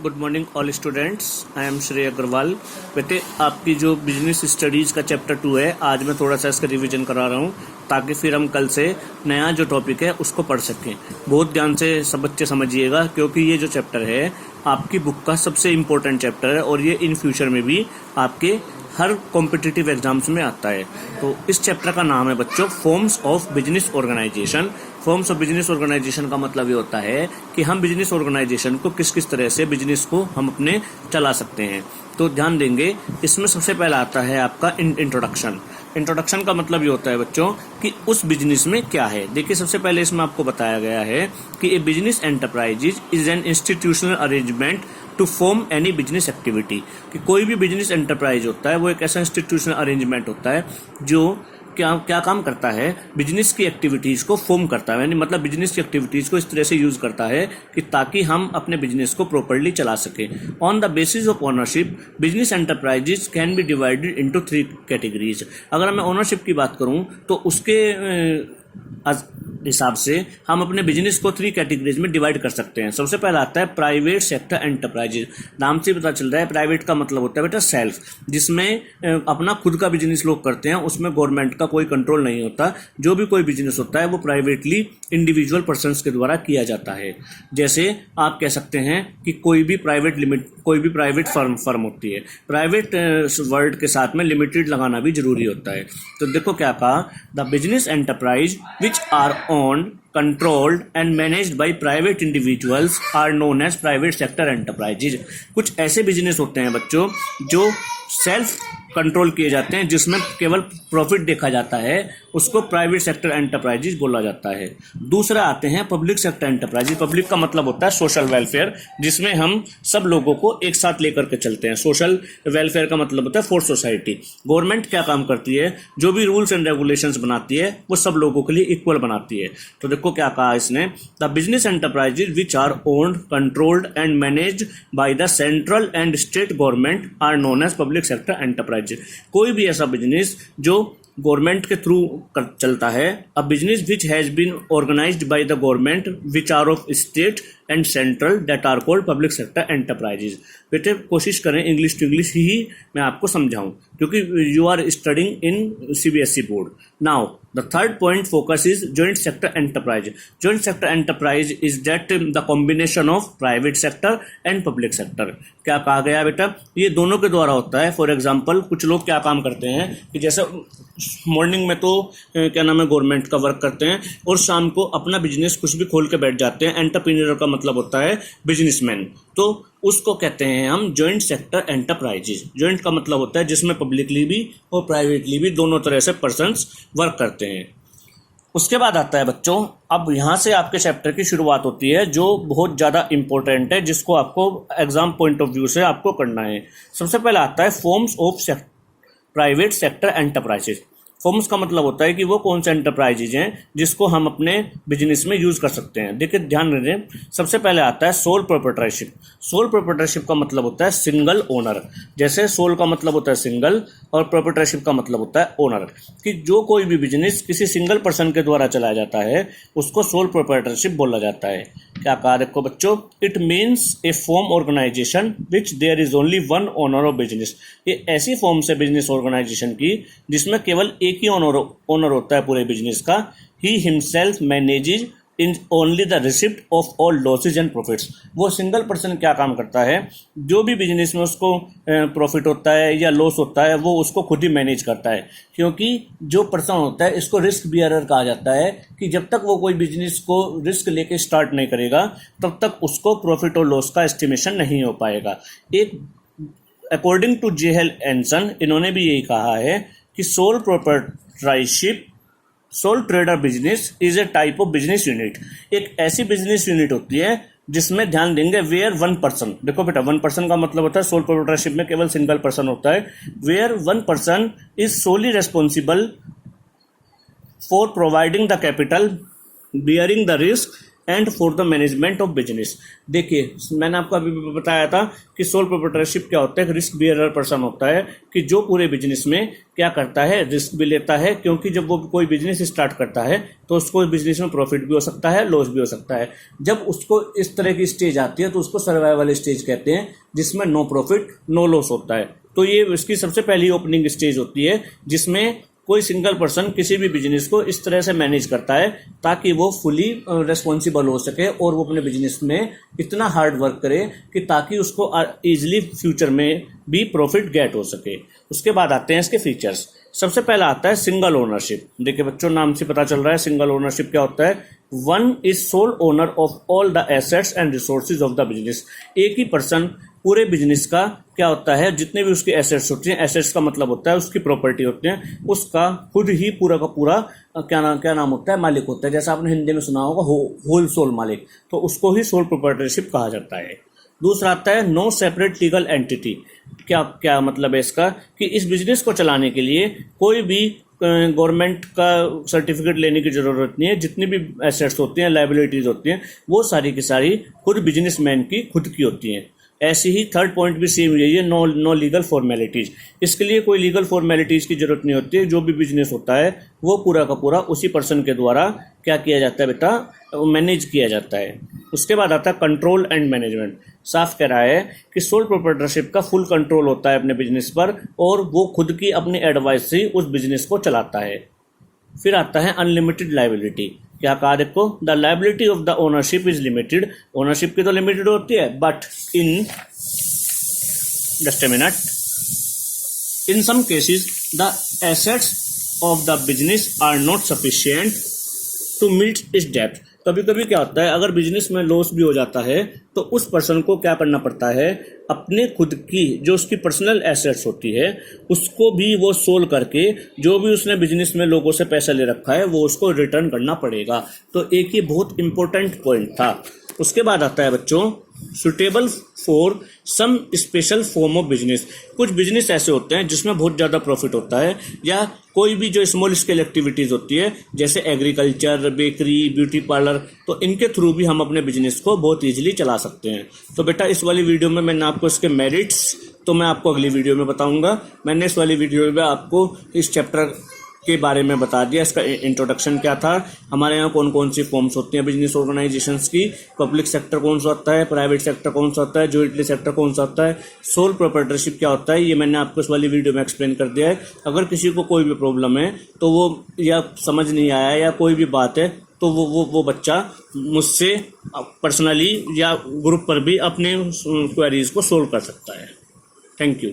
Good morning all students, I am श्रेय अग्रवाल। बेटे, आपकी जो बिजनेस स्टडीज़ का चैप्टर 2 है, आज मैं थोड़ा सा इसका रिवीजन करा रहा हूँ ताकि फिर हम कल से नया जो टॉपिक है उसको पढ़ सकें। बहुत ध्यान से सब बच्चे समझिएगा, क्योंकि ये जो चैप्टर है आपकी बुक का सबसे इम्पोर्टेंट चैप्टर है और ये इन फ्यूचर में भी आपके हर कॉम्पिटिटिव एग्जाम्स में आता है। तो इस चैप्टर का नाम है बच्चों forms of business organisation. Forms of business organisation का मतलब ये होता है कि हम बिजनेस ऑर्गेनाइजेशन को किस किस तरह से बिजनेस को हम अपने चला सकते हैं। तो ध्यान देंगे, इसमें सबसे पहला आता है आपका इंट्रोडक्शन। इंट्रोडक्शन का मतलब ये होता है बच्चों कि उस बिजनेस में क्या है। देखिए, सबसे पहले इसमें आपको बताया गया है कि a business enterprise is an institutional arrangement to form any business activity. कि कोई भी बिजनेस एंटरप्राइज होता है वो एक ऐसा इंस्टीट्यूशनल अरेंजमेंट होता है जो क्या काम करता है, बिजनेस की एक्टिविटीज़ को फॉर्म करता है। यानी मतलब बिजनेस की एक्टिविटीज़ को इस तरह से यूज़ करता है कि ताकि हम अपने बिजनेस को प्रॉपर्ली चला सकें। On the basis of ownership business enterprises can be divided into 3 categories. अगर मैं ओनरशिप की बात करूं तो उसके हिसाब से हम अपने बिजनेस को 3 कैटेगरीज में डिवाइड कर सकते हैं। सबसे पहला आता है प्राइवेट सेक्टर एंटरप्राइजेज। नाम से पता चल रहा है प्राइवेट का मतलब होता है बेटा सेल्फ, जिसमें अपना खुद का बिजनेस लोग करते हैं, उसमें गवर्नमेंट का कोई कंट्रोल नहीं होता। जो भी कोई बिजनेस होता है वो प्राइवेटली इंडिविजुअल पर्सनस के द्वारा किया जाता है। जैसे आप कह सकते हैं कि कोई भी प्राइवेट फर्म होती है। प्राइवेट वर्ड के साथ में लिमिटेड लगाना भी जरूरी होता है। तो देखो क्या कहा, the business enterprise which are owned, controlled and managed by private individuals are known as private sector enterprises। कुछ ऐसे बिजनेस होते हैं बच्चों जो सेल्फ कंट्रोल किए जाते हैं, जिसमें केवल प्रॉफिट देखा जाता है, उसको प्राइवेट सेक्टर एंटरप्राइजेज बोला जाता है। दूसरा आते हैं पब्लिक सेक्टर एंटरप्राइजेज। पब्लिक का मतलब होता है सोशल वेलफेयर, जिसमें हम सब लोगों को एक साथ लेकर के चलते हैं। सोशल वेलफेयर का मतलब होता है फॉर सोसाइटी। गवर्नमेंट क्या काम करती है, जो भी रूल्स एंड रेगुलेशंस बनाती है वो सब लोगों के लिए इक्वल बनाती है। तो देखो क्या कहा इसने, the business enterprises which are owned, controlled and managed by the central and state government are known as public sector enterprise. कोई भी ऐसा बिजनेस जो गवर्नमेंट के थ्रू चलता है, a business which has been organised by the government which are of state and central that are called public sector enterprises. बेटे कोशिश करें इंग्लिश टू इंग्लिश ही मैं आपको समझाऊं, क्योंकि you are studying in CBSE board. Now the third point focus is joint sector enterprise. Joint sector enterprise is that the combination of private sector and public sector. क्या कहा गया बेटा, ये दोनों के द्वारा होता है। फॉर एग्जाम्पल, कुछ लोग क्या काम करते हैं कि जैसे मॉर्निंग में तो क्या नाम है गवर्नमेंट का वर्क करते हैं और शाम को अपना बिजनेस कुछ भी खोल के बैठ जाते हैं। एंटरप्रेन्योर का मतलब होता है बिजनेसमैन, तो उसको कहते हैं हम जॉइंट सेक्टर एंटरप्राइजेज। जॉइंट का मतलब होता है जिसमें पब्लिकली भी और प्राइवेटली भी दोनों तरह से पर्सन्स वर्क करते हैं। उसके बाद आता है बच्चों, अब यहाँ से आपके चैप्टर की शुरुआत होती है जो बहुत ज़्यादा इंपॉर्टेंट है, जिसको आपको एग्जाम पॉइंट ऑफ व्यू से आपको करना है। सबसे पहले आता है forms of private sector enterprises. Forms का मतलब होता है कि वो कौन से एंटरप्राइजेज हैं जिसको हम अपने बिजनेस में यूज कर सकते हैं। देखिए ध्यान रखें, सबसे पहले आता है सोल प्रोप्राइटरशिप। सोल प्रोप्राइटरशिप का मतलब होता है सिंगल ओनर। जैसे सोल का मतलब होता है सिंगल और प्रोप्राइटरशिप का मतलब होता है ओनर, कि जो कोई भी बिजनेस किसी सिंगल पर्सन के द्वारा चलाया जाता है उसको सोल प्रोप्राइटरशिप बोला जाता है। क्या कहा देखो बच्चों, it means a form organisation which there is only one owner of business. ये ऐसी फॉर्म से बिजनेस ऑर्गेनाइजेशन की जिसमें केवल एक ही ओनर होता है पूरे बिजनेस का। He himself manages in only the receipt of all losses and profits. वो सिंगल पर्सन क्या काम करता है, जो भी बिजनेस में उसको प्रॉफिट होता है या लॉस होता है वो उसको खुद ही मैनेज करता है। क्योंकि जो पर्सन होता है इसको रिस्क बियरर कहा जाता है, कि जब तक वो कोई बिजनेस को रिस्क लेके स्टार्ट नहीं करेगा तब तक उसको प्रॉफिट और लॉस का एस्टिमेशन नहीं हो पाएगा। एक अकॉर्डिंग टू जेएल एंसन, इन्होंने भी यही कहा है कि sole proprietorship soul trader business is a type of business unit. एक ऐसी बिजनेस यूनिट होती है जिसमें ध्यान देंगे वेयर वन पर्सन। देखो बेटा, वन पर्सन का मतलब होता है सोल प्रोप्राइटरशिप में केवल सिंगल पर्सन होता है। Where one person is solely responsible for providing the capital, bearing the risk and for the management of business. देखिए, मैंने आपको अभी बताया था कि सोल प्रोप्राइटरशिप क्या होता है, रिस्क बियरर पर्सन होता है कि जो पूरे बिजनेस में क्या करता है, रिस्क भी लेता है, क्योंकि जब वो कोई बिजनेस स्टार्ट करता है तो उसको बिजनेस में प्रॉफिट भी हो सकता है, लॉस भी हो सकता है। जब उसको इस तरह की स्टेज आती है तो उसको सर्वाइवल स्टेज कहते हैं, जिसमें नो प्रॉफिट नो लॉस होता है। तो ये इसकी सबसे पहली ओपनिंग स्टेज होती है, जिसमें कोई सिंगल पर्सन किसी भी बिजनेस को इस तरह से मैनेज करता है ताकि वो फुली रिस्पॉन्सिबल हो सके और वो अपने बिजनेस में इतना हार्ड वर्क करे कि ताकि उसको ईजिली फ्यूचर में भी प्रॉफिट गेट हो सके। उसके बाद आते हैं इसके फीचर्स। सबसे पहला आता है सिंगल ओनरशिप। देखिए बच्चों, नाम से पता चल रहा है सिंगल ओनरशिप क्या होता है। One is sole owner of all the assets and resources of the business. एक ही पर्सन पूरे बिजनेस का क्या होता है, जितने भी उसके एसेट्स होते हैं, एसेट्स का मतलब होता है उसकी प्रॉपर्टी होते हैं, उसका खुद ही पूरा का पूरा क्या नाम होता है, मालिक होता है। जैसा आपने हिंदी में सुना होगा होल सोल मालिक, तो उसको ही सोल प्रोप्राइटरशिप कहा जाता है। दूसरा आता है नो सेपरेट लीगल एंटिटी। क्या मतलब है इसका, कि इस बिजनेस को चलाने के लिए कोई भी गवर्नमेंट का सर्टिफिकेट लेने की ज़रूरत नहीं है। जितनी भी एसेट्स होती हैं, लायबिलिटीज़ होती हैं, वो सारी की सारी खुद बिजनेसमैन की खुद की होती हैं। ऐसी ही थर्ड पॉइंट भी सेम यही है, नो लीगल फॉर्मेलिटीज़। इसके लिए कोई लीगल फॉर्मेलिटीज़ की ज़रूरत नहीं होती है। जो भी बिजनेस होता है वो पूरा का पूरा उसी पर्सन के द्वारा क्या किया जाता है बेटा, मैनेज किया जाता है। उसके बाद आता है कंट्रोल एंड मैनेजमेंट। साफ कह रहा है कि सोल प्रोप्राइटरशिप का फुल कंट्रोल होता है अपने बिजनेस पर, और वो खुद की अपनी एडवाइस से उस बिजनेस को चलाता है। फिर आता है अनलिमिटेड लाइबिलिटी। क्या कहा देखो, the liability of the ownership is limited. Ownership की तो लिमिटेड होती है, but in just a minute, in some cases the assets of the business are not sufficient to meet its depth. कभी कभी क्या होता है, अगर बिजनेस में लॉस भी हो जाता है तो उस पर्सन को क्या करना पड़ता है, अपने खुद की जो उसकी पर्सनल एसेट्स होती है उसको भी वो सोल्व करके जो भी उसने बिजनेस में लोगों से पैसा ले रखा है वो उसको रिटर्न करना पड़ेगा। तो एक ये बहुत इंपॉर्टेंट पॉइंट था। उसके बाद आता है बच्चों suitable for some special form of business. कुछ बिजनेस ऐसे होते हैं जिसमें बहुत ज़्यादा प्रॉफिट होता है, या कोई भी जो स्मॉल स्केल एक्टिविटीज़ होती है जैसे एग्रीकल्चर, बेकरी, ब्यूटी पार्लर, तो इनके थ्रू भी हम अपने बिजनेस को बहुत ईजिली चला सकते हैं। तो बेटा इस वाली वीडियो में मैंने आपको इसके मेरिट्स तो मैं आपको अगली वीडियो में बताऊंगा। मैंने इस वाली वीडियो में आपको इस चैप्टर के बारे में बता दिया, इसका इंट्रोडक्शन क्या था, हमारे यहाँ कौन कौन सी फॉर्म्स होती हैं बिजनेस ऑर्गेनाइजेशंस की, पब्लिक सेक्टर कौन सा होता है, प्राइवेट सेक्टर कौन सा होता है, जॉइंटली सेक्टर कौन सा होता है, सोल प्रोप्राइटरशिप क्या होता है, ये मैंने आपको इस वाली वीडियो में एक्सप्लेन कर दिया है। अगर किसी को कोई भी प्रॉब्लम है तो वो या समझ नहीं आया या कोई भी बात है तो वो बच्चा मुझसे पर्सनली या ग्रुप पर भी अपने क्वेरीज को सोल्व कर सकता है। Thank you.